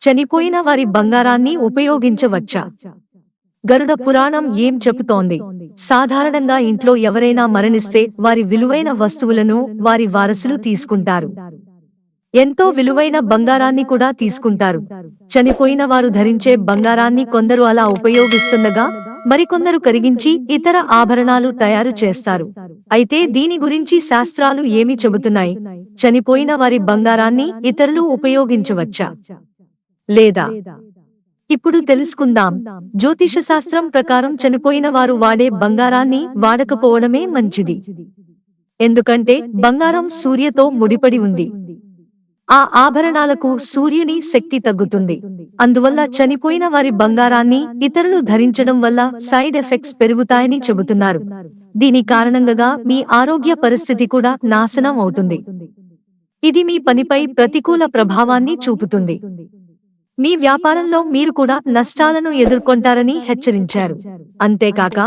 చనిపోయిన వారి బంగారాన్ని ఉపయోగించవచ్చా? గరుడ పురాణం ఏం చెబుతోంది? సాధారణంగా ఇంట్లో ఎవరైనా మరణిస్తే వారి విలువైన వస్తువులను వారి వారసులు తీసుకుంటారు. ఎంతో విలువైన బంగారాన్ని కూడా తీసుకుంటారు. చనిపోయిన వారు ధరించే బంగారాన్ని కొందరు అలా ఉపయోగిస్తుండగా మరికొందరు కరిగించి ఇతర ఆభరణాలు తయారు చేస్తారు. అయితే దీని గురించి శాస్త్రాలు ఏమి చెబుతున్నాయి? చనిపోయిన వారి బంగారాన్ని ఇతరులు ఉపయోగించవచ్చా లేదా? ఇప్పుడు తెలుసుకుందాం. జ్యోతిష శాస్త్రం ప్రకారం చనిపోయిన వారు వాడే బంగారాన్ని వాడకపోవడమే మంచిది. ఎందుకంటే బంగారం సూర్యతో ముడిపడి ఉంది. ఆ ఆభరణాలకు సూర్యుని శక్తి తగ్గుతుంది. అందువల్ల చనిపోయిన వారి బంగారాన్ని ఇతరులు ధరించడం వల్ల సైడ్ ఎఫెక్ట్స్ పెరుగుతాయని చెబుతున్నారు. దీని కారణంగా మీ ఆరోగ్య పరిస్థితి కూడా నాశనం అవుతుంది. ఇది మీ పనిపై ప్రతికూల ప్రభావాన్ని చూపుతుంది. మీ వ్యాపారంలో మీరు కూడా నష్టాలను ఎదుర్కొంటారని హెచ్చరించారు. అంతేకాక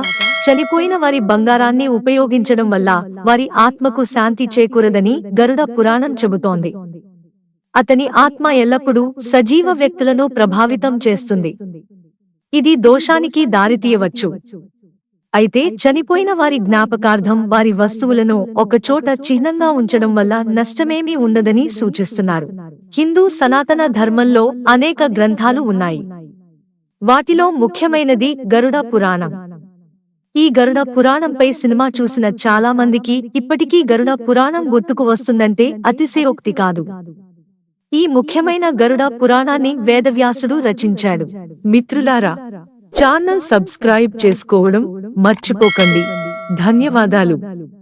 చనిపోయిన వారి బంగారాన్ని ఉపయోగించడం వల్ల వారి ఆత్మకు శాంతి చేకూరదని గరుడ పురాణం చెబుతోంది. అతని ఆత్మ ఎల్లప్పుడూ సజీవ వ్యక్తులను ప్రభావితం చేస్తుంది. ఇది దోషానికి దారితీయవచ్చు. అయితే చనిపోయిన వారి జ్ఞాపకార్థం వారి వస్తువులను ఒకచోట చిహ్నంగా ఉంచడం వల్ల నష్టమేమీ ఉండదని సూచిస్తున్నారు. హిందూ సనాతన ధర్మంలో అనేక గ్రంథాలు ఉన్నాయి. వాటిలో ముఖ్యమైనది గరుడ పురాణం. ఈ గరుడ పురాణంపై సినిమా చూసిన చాలా మందికి ఇప్పటికీ గరుడ పురాణం గుర్తుకు వస్తుందంటే అతిశయోక్తి కాదు. ఈ ముఖ్యమైన గరుడ పురాణాన్ని వేదవ్యాసుడు రచించాడు. మిత్రులారా, ఛానల్ సబ్స్క్రైబ్ చేసుకోవడం మర్చిపోకండి. ధన్యవాదాలు.